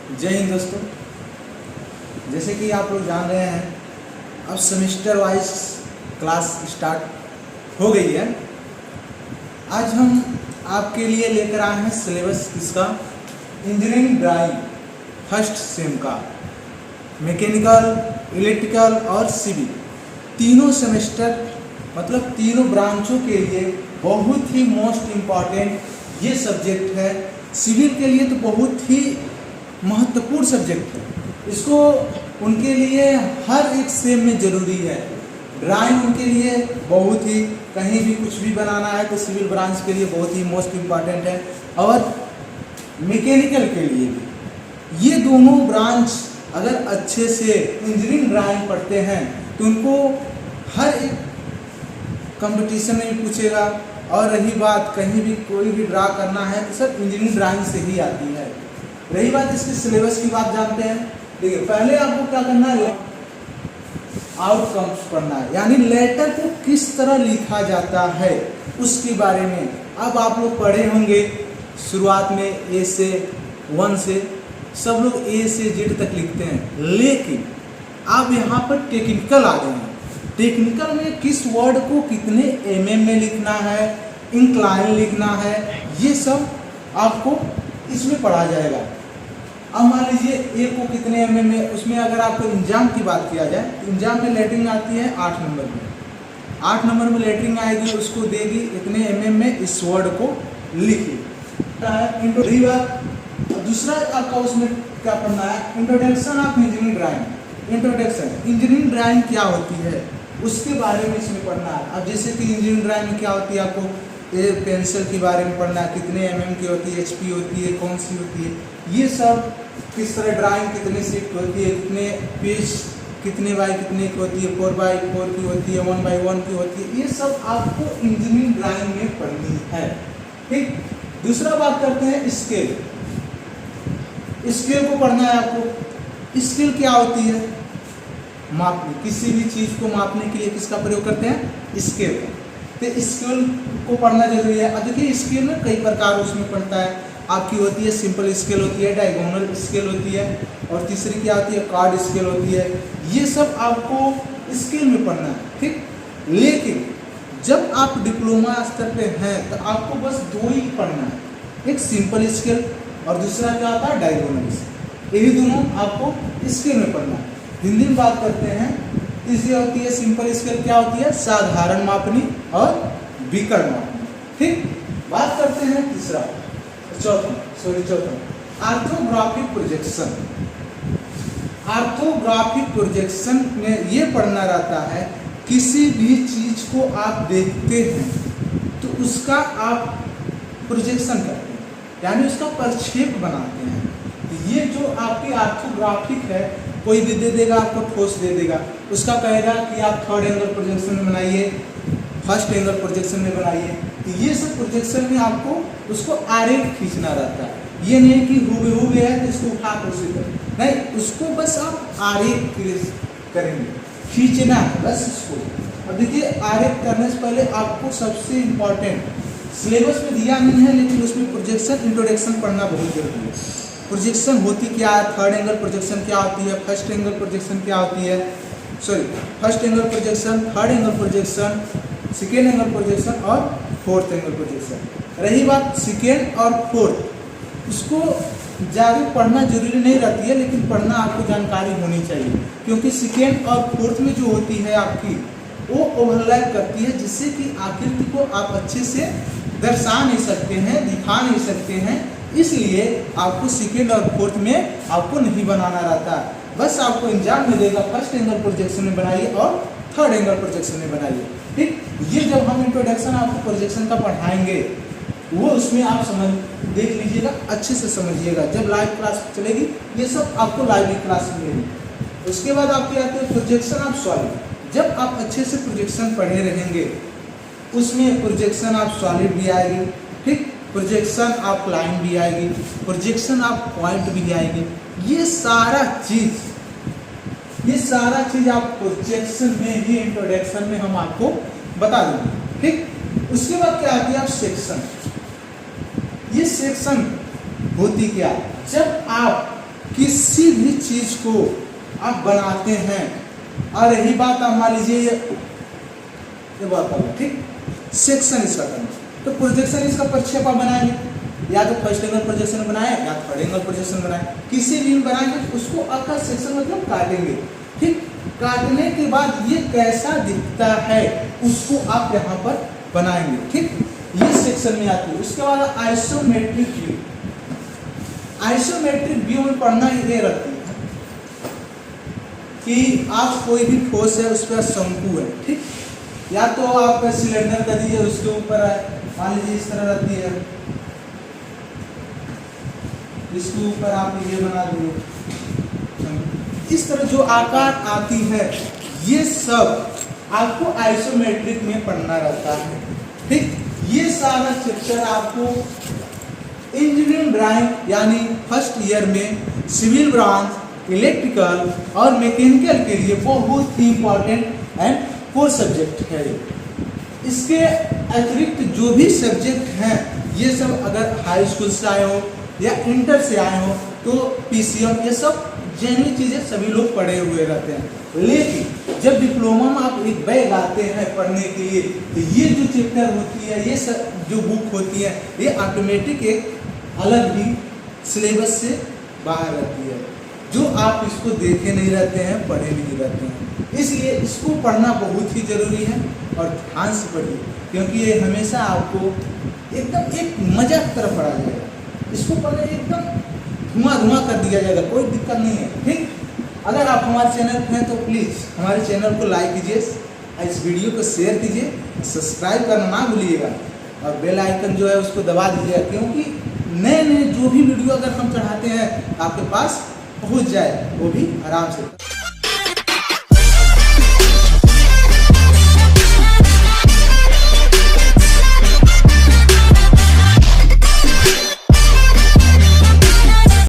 जय हिंद दोस्तों। जैसे कि आप लोग जान रहे हैं, अब सेमेस्टर वाइज क्लास स्टार्ट हो गई है। आज हम आपके लिए लेकर आए हैं सिलेबस किसका, इंजीनियरिंग ड्राइंग फर्स्ट सेम का। मैकेनिकल, इलेक्ट्रिकल और सिविल तीनों सेमेस्टर मतलब तीनों ब्रांचों के लिए बहुत ही मोस्ट इम्पॉर्टेंट ये सब्जेक्ट है। सिविल के लिए तो बहुत ही महत्वपूर्ण सब्जेक्ट है, इसको उनके लिए हर एक सेम में ज़रूरी है। ड्राइंग उनके लिए बहुत ही, कहीं भी कुछ भी बनाना है तो सिविल ब्रांच के लिए बहुत ही मोस्ट इम्पॉर्टेंट है। और मैकेनिकल के लिए भी ये दोनों ब्रांच अगर अच्छे से इंजीनियरिंग ड्राइंग पढ़ते हैं तो उनको हर एक कंपटीशन में भी पूछेगा। और रही बात कहीं भी कोई भी ड्रा करना है तो सब इंजीनियरिंग ड्राइंग से ही आती है। रही बात इसके सिलेबस की बात जानते हैं। देखिए, पहले आपको क्या करना है, आउटकम्स पढ़ना है, यानी लेटर को किस तरह लिखा जाता है उसके बारे में। अब आप लोग पढ़े होंगे शुरुआत में ए से 1 से सब लोग ए से जेड तक लिखते हैं, लेकिन आप यहाँ पर टेक्निकल आ गए हैं। टेक्निकल में किस वर्ड को कितने mm में लिखना है, इंक्लाइन लिखना है, ये सब आपको इसमें पढ़ा जाएगा। अब मान लीजिए ए को कितने mm में, उसमें अगर आपको इंजाम की बात किया जाए तो इंजाम में लेटरिंग आती है 8 नंबर में। 8 नंबर में लेटरिंग आएगी, उसको देगी इतने mm में, इस वर्ड को लिखिए। दूसरा आपका उसमें क्या पढ़ना है, introduction of engineering drawing. Introduction engineering drawing क्या होती है उसके बारे में इसमें पढ़ना है। अब जैसे कि इंजीनियरिंग ड्राइंग में क्या होती है, आपको ए पेंसिल के बारे में पढ़ना है, कितने mm की होती है, HP होती है, कौन सी होती है, ये सब किस तरह ड्राइंग कितने सीट होती है, कितने पेज कितने बाय कितने की होती है, 4x4 की होती है, 1x1 की होती है, ये सब आपको इंजीनियरिंग ड्राइंग में पढ़नी है। ठीक। दूसरा बात करते हैं स्केल। स्केल को पढ़ना है आपको। स्केल क्या होती है, मापने, किसी भी चीज को मापने के लिए किसका प्रयोग करते हैं, स्केल का। तो स्केल को पढ़ना जरूरी है। अब देखिए स्केल में कई प्रकार उसमें पढ़ता है। आपकी होती है सिंपल स्केल होती है, डायगोनल स्केल होती है, और तीसरी क्या होती है, कार्ड स्केल होती है। ये सब आपको स्केल में पढ़ना है। ठीक। लेकिन जब आप डिप्लोमा स्तर पे हैं तो आपको बस 2 ही पढ़ना है, एक सिंपल स्केल और दूसरा क्या होता है, डायगोनल स्केल। यही दोनों आपको स्केल में पढ़ना है। हिंदी में बात करते हैं, तीसरी होती है सिंपल स्केल, क्या होती है, साधारण मापनी और विकर्ण मापनी। ठीक। बात करते हैं तीसरा, चौथा आर्थोग्राफिक प्रोजेक्शन। आर्थोग्राफिक प्रोजेक्शन में ये पढ़ना रहता है, किसी भी चीज को आप देखते हैं तो उसका आप प्रोजेक्शन करते हैं, यानी उसका प्रक्षेप बनाते हैं। ये जो आपकी आर्थोग्राफिक है, कोई भी दे देगा आपको, ठोस दे देगा, उसका कहेगा कि आप थर्ड एंगल प्रोजेक्शन में बनाइए, फर्स्ट एंगल प्रोजेक्शन में बनाइए। तो ये सब प्रोजेक्शन में आपको उसको आरेख खींचना रहता है। ये नहीं कि हुबहू है तो इसको उठा कर उसी तरह नहीं, उसको बस आप आरेख करेंगे, खींचना है बस इसको। अब देखिए आरेख करने से पहले आपको सबसे इम्पॉर्टेंट, सिलेबस में दिया नहीं है लेकिन उसमें प्रोजेक्शन इंट्रोडक्शन पढ़ना बहुत जरूरी है। प्रोजेक्शन होती क्या है, थर्ड एंगल प्रोजेक्शन क्या होती है, फर्स्ट एंगल प्रोजेक्शन क्या होती है, first angle projection, third angle projection, second angle projection और फोर्थ एंगल प्रोजेक्शन। रही बात सेकेंड और फोर्थ, उसको ज़्यादा पढ़ना जरूरी नहीं रहती है, लेकिन पढ़ना आपको जानकारी होनी चाहिए, क्योंकि सेकेंड और फोर्थ में जो होती है आपकी वो ओवरलैप करती है, जिससे कि आकृति को आप अच्छे से दर्शा नहीं सकते हैं, दिखा नहीं सकते हैं। इसलिए आपको सेकेंड और फोर्थ में आपको नहीं बनाना रहता है। बस आपको एग्जाम में देगा फर्स्ट एंगल प्रोजेक्शन में बनाइए और थर्ड एंगल प्रोजेक्शन में बनाइए। ठीक। ये जब हम इंट्रोडक्शन आपको प्रोजेक्शन का पढ़ाएंगे वो उसमें आप समझ देख लीजिएगा, अच्छे से समझिएगा। जब लाइव क्लास चलेगी ये सब आपको लाइव क्लास मिलेगी। उसके बाद आपके आते हैं प्रोजेक्शन ऑफ सॉलिड। जब आप अच्छे से प्रोजेक्शन पढ़े रहेंगे उसमें प्रोजेक्शन ऑफ सॉलिड भी आएगी। ठीक। प्रोजेक्शन ऑफ लाइन भी आएगी, प्रोजेक्शन ऑफ पॉइंट भी आएगी। ये सारा चीज आप प्रोजेक्शन में ही, इंट्रोडक्शन में हम आपको बता देंगे। ठीक। उसके बाद क्या आती है, आप सेक्शन। ये सेक्शन होती क्या, जब आप किसी भी चीज को आप बनाते हैं, और रही बात आप मान लीजिए ये बात है, ठीक, सेक्शन इसका करना, तो प्रोजेक्शन इसका प्रक्षेप आप बनाएंगे, या तो फर्स्ट एंगल प्रोजेक्शन बनाए या थर्ड एंगल प्रोजेक्शन बनाए, किसी भी बनाएंगे उसको आपका सेक्शन मतलब काटेंगे, ठीक। काटने के बाद ये कैसा दिखता है उसको आप यहाँ पर बनाएंगे, ठीक, ये सेक्शन में आती है। उसके बाद आइसोमेट्रिक व्यू, आइसोमेट्रिक व्यू में पढ़ना ये रहती है कि आप कोई भी ठोस है उस पर शंकु है, ठीक, या तो आप सिलेंडर कर दीजिए उसके ऊपर है, मान लीजिए इस तरह रहती है, इसके ऊपर आप ये बना दीजिए, इस तरह जो आकार आती है ये सब आपको आइसोमेट्रिक में पढ़ना रहता है, ठीक। ये सारा चैप्टर आपको इंजीनियरिंग ड्राइंग यानी फर्स्ट ईयर में सिविल ब्रांच, इलेक्ट्रिकल और मैकेनिकल के लिए बहुत ही इंपॉर्टेंट एंड कोर सब्जेक्ट है। इसके अतिरिक्त जो भी सब्जेक्ट हैं ये सब अगर हाई स्कूल से आए हो या इंटर से आए हो तो पीसीएम ये सब जेन्युइन चीज़ें सभी लोग पढ़े हुए रहते हैं, लेकिन जब डिप्लोमा में आप एक बैग आते हैं पढ़ने के लिए तो ये जो चैप्टर होती है, ये सब जो बुक होती है ये ऑटोमेटिक एक अलग ही सिलेबस से बाहर रहती है, जो आप इसको देखे नहीं रहते हैं, पढ़े नहीं रहते हैं। इसलिए इसको पढ़ना बहुत ही ज़रूरी है और ध्यान से पढ़िए, क्योंकि ये हमेशा आपको एकदम एक मजा की तरफ पढ़ा जाएगा। इसको पढ़ने एकदम धुआं कर दिया जाएगा, कोई दिक्कत नहीं है, ठीक। अगर आप हमारे चैनल पर हैं तो प्लीज़ हमारे चैनल को लाइक कीजिए, इस वीडियो को शेयर कीजिए, सब्सक्राइब करना ना भूलिएगा और बेल आइकन जो है उसको दबा दीजिएगा, क्योंकि नए नए जो भी वीडियो अगर हम चढ़ाते हैं आपके पास पहुंच जाए, वो भी आराम से।